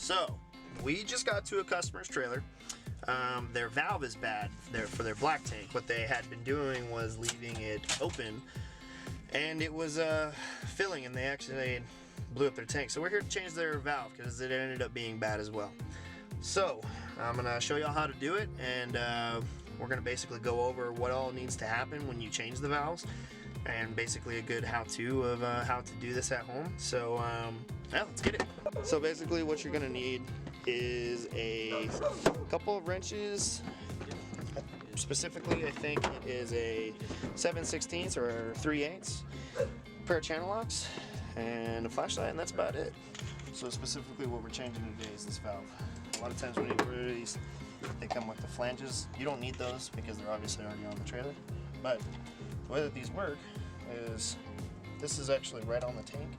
So, we just got to a customer's trailer. Their valve is bad for their black tank. What they had been doing was leaving it open, and it was filling, and they actually blew up their tank. So we're here to change their valve because it ended up being bad as well. So I'm gonna show y'all how to do it, and we're gonna basically go over what all needs to happen when you change the valves, and basically a good how-to of how to do this at home. So yeah, let's get it. So basically what you're gonna need is a couple of wrenches. Specifically, I think it is a 7/16 or 3/8, pair of channel locks, and a flashlight, and that's about it. So specifically what we're changing today is this valve. A lot of times when you order these, they come with the flanges. You don't need those because they're obviously already on the trailer. But the way that these work is this is actually right on the tank,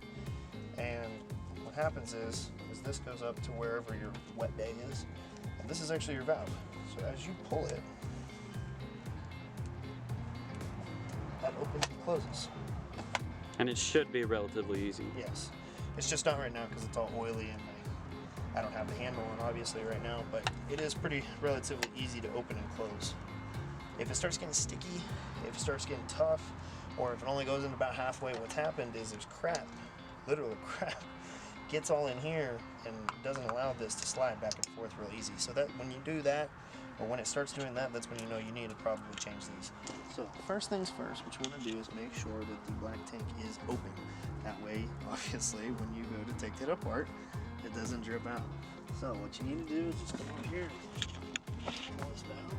and what happens is this goes up to wherever your wet bay is, and this is actually your valve. So as you pull it, that opens and closes. And it should be relatively easy. Yes. It's just not right now because it's all oily and I don't have the handle on obviously right now, but it is pretty relatively easy to open and close. If it starts getting sticky, if it starts getting tough, or if it only goes in about halfway, what's happened is there's crap, literal crap, gets all in here and doesn't allow this to slide back and forth real easy. So that when you do that, or when it starts doing that, that's when you know you need to probably change these. So first things first, what you want to do is make sure that the black tank is open. That way, obviously, when you go to take it apart, it doesn't drip out. So what you need to do is just come over here, pull this valve.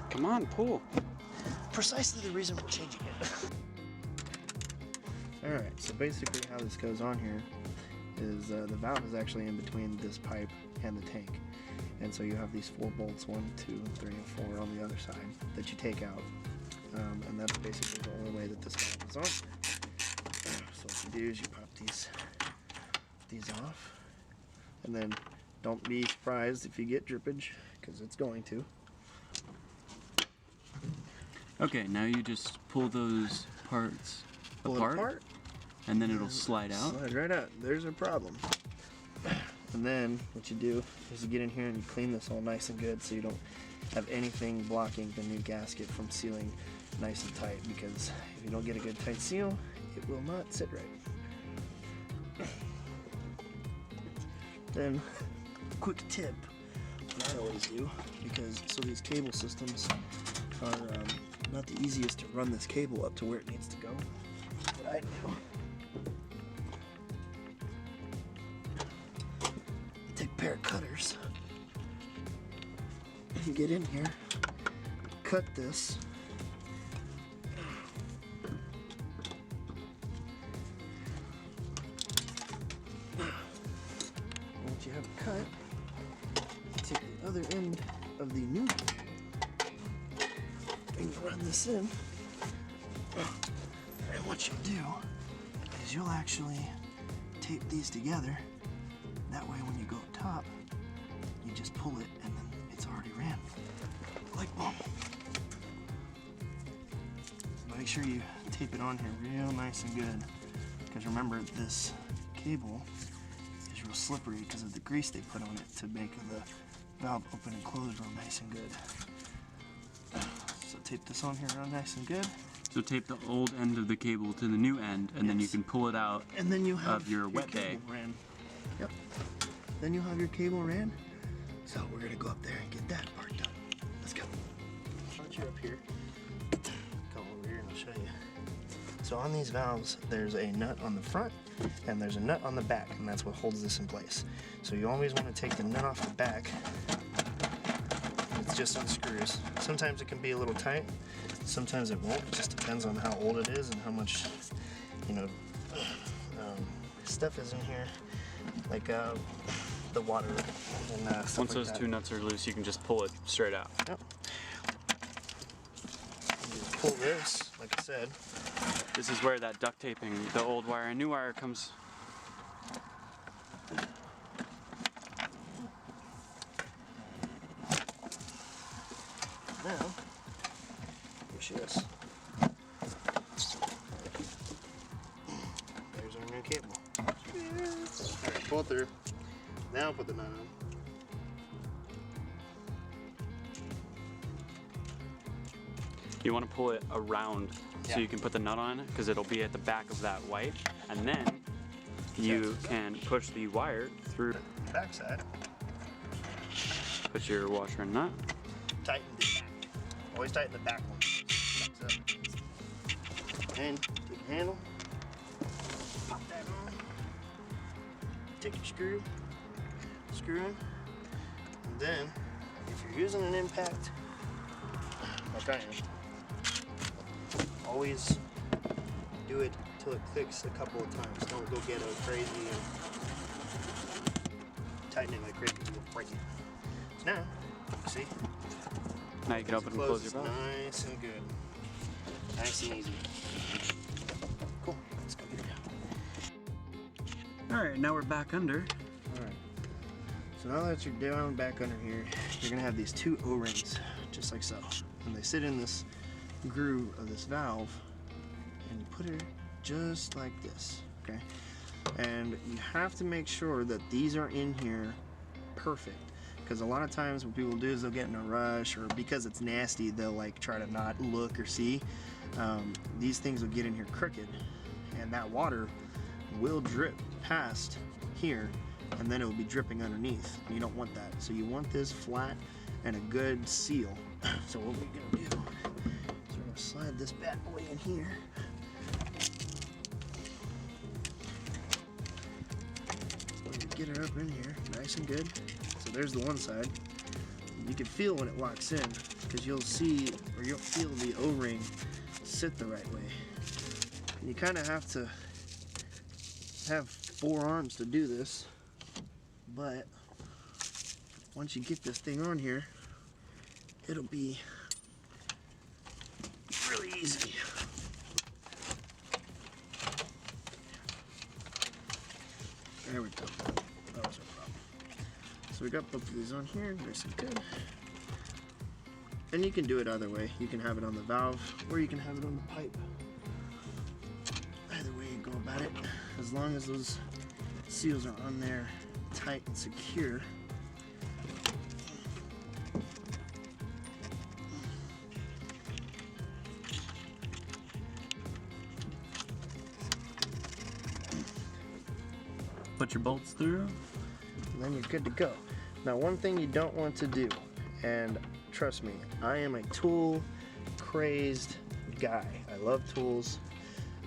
Come on, pull. Precisely the reason we're changing it. Alright, so basically how this goes on here is the valve is actually in between this pipe and the tank. And so you have these 4 bolts, 1, 2, 3, and 4 on the other side that you take out. And that's basically the only way that this valve is on. So what you do is you pop these off, and then don't be surprised if you get drippage, because it's going to. Okay, now you just pull those parts apart, and then it'll slide out. Slide right out. There's a problem. And then what you do is you get in here and you clean this all nice and good so you don't have anything blocking the new gasket from sealing nice and tight, because if you don't get a good tight seal, it will not sit right. Then, quick tip, what I always do, because so these cable systems are not the easiest to run this cable up to where it needs to go. What I do, take a pair of cutters, you get in here, cut this, once you have it cut, you take the other end of the new and you run this in, and what you do is you'll actually tape these together. That way when you go up top, you just pull it and then it's already ran. Like boom. Make sure you tape it on here real nice and good, because remember this cable is real slippery because of the grease they put on it to make the valve open and close real nice and good. So tape this on here real nice and good. So tape the old end of the cable to the new end, and then you can pull it out and then you have of your wet bay. Ran. Yep. Then you'll have your cable ran. So we're gonna go up there and get that part done. Let's go. Once you're up here, come over here and I'll show you. So on these valves, there's a nut on the front and there's a nut on the back, and that's what holds this in place. So you always want to take the nut off the back. It's just unscrews. Sometimes it can be a little tight, sometimes it won't. It just depends on how old it is and how much, stuff is in here, like the water and stuff. Once those two nuts are loose, you can just pull it straight out. Yep. You just pull this, like I said. This is where that duct taping, the old wire and new wire comes. Now, push this. There's our new cable. Alright, pull it through. Now put the nut on. You want to pull it around so you can put the nut on it, because it'll be at the back of that white, and then you can push the wire through. Backside. Put your washer and nut. Tighten the back. Always tighten the back one. Sucks up. And take the handle. Pop that on. Take your screw. Screw in. And then, if you're using an impact, like I am, always do it till it clicks a couple of times. Don't go get a crazy and tighten it like crazy. You'll break it. So now, see? Now you can open and close your valve. Nice and good. Nice and easy. Cool. Let's go get it out. Alright, now we're back under. Alright. So now that you're down back under here, you're going to have these two O-rings, just like so. And they sit in this groove of this valve, and you put it just like this, okay? And you have to make sure that these are in here perfect. Because a lot of times what people do is they'll get in a rush, or because it's nasty, they'll like try to not look or see. These things will get in here crooked, and that water will drip past here, and then it will be dripping underneath. You don't want that. So you want this flat and a good seal. So what we're gonna do is we're gonna slide this bad boy in here. So you get it up in here, nice and good. So there's the one side. You can feel when it locks in, because you'll see, or you'll feel the O-ring sit the right way. And you kind of have to have 4 arms to do this, but once you get this thing on here, it'll be really easy. There we go. That was our problem. So we got both of these on here, nice and good. And you can do it either way. You can have it on the valve, or you can have it on the pipe. Either way you go about it, as long as those seals are on there tight and secure. Put your bolts through. And then you're good to go. Now, one thing you don't want to do, and trust me, I am a tool crazed guy. I love tools.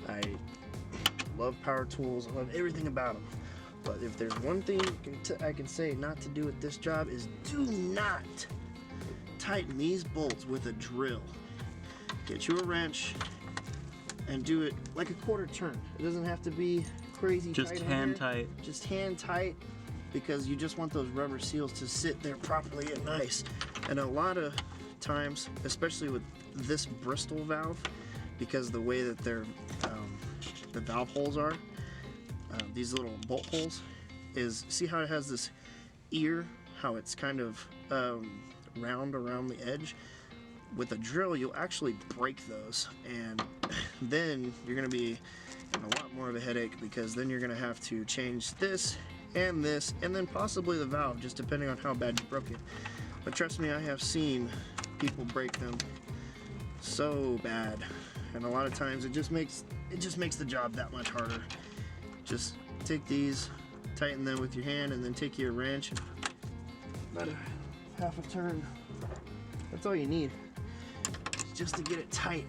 I love power tools. I love everything about them. But if there's one thing I can say not to do at this job, is do not tighten these bolts with a drill. Get you a wrench and do it like a quarter turn. It doesn't have to be crazy just tight. Hand tight. Just hand tight, because you just want those rubber seals to sit there properly and nice. And a lot of times, especially with this Bristol valve, because the way that the valve holes are, these little bolt holes, is, see how it has this ear, how it's kind of round around the edge? With a drill, you'll actually break those, and then you're going to be in a lot more of a headache, because then you're going to have to change this, and then possibly the valve, just depending on how bad you broke it. But trust me, I have seen people break them so bad, and a lot of times it just makes the job that much harder. Just take these, tighten them with your hand, and then take your wrench, about a half a turn. That's all you need, just to get it tight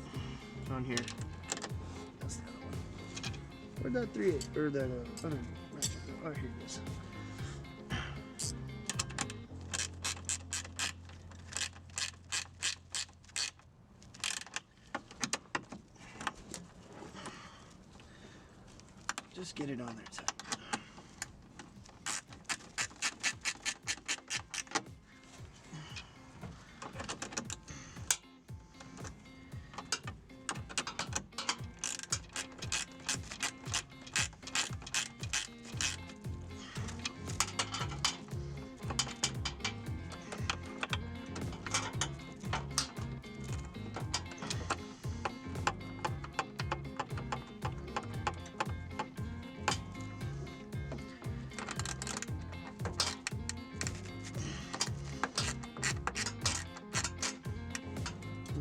on here. That's the other one. Where'd that 3/8 or that other ratchet go? Oh, here it is. Just get it on there tight.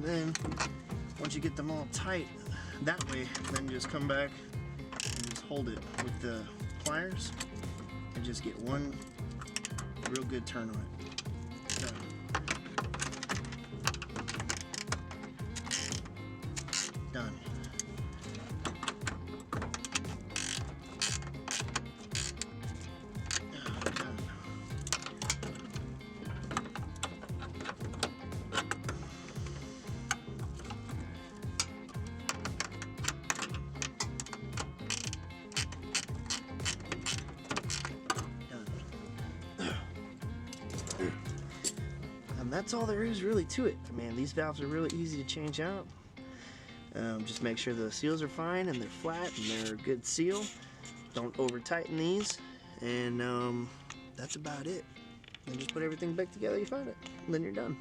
then once you get them all tight that way, then just come back and just hold it with the pliers and just get one real good turn on it. Done. Done. Done. And that's all there is really to it. Man, these valves are really easy to change out. Just make sure the seals are fine and they're flat and they're a good seal. Don't over tighten these, and that's about it. Then just put everything back together, you find it, and then you're done.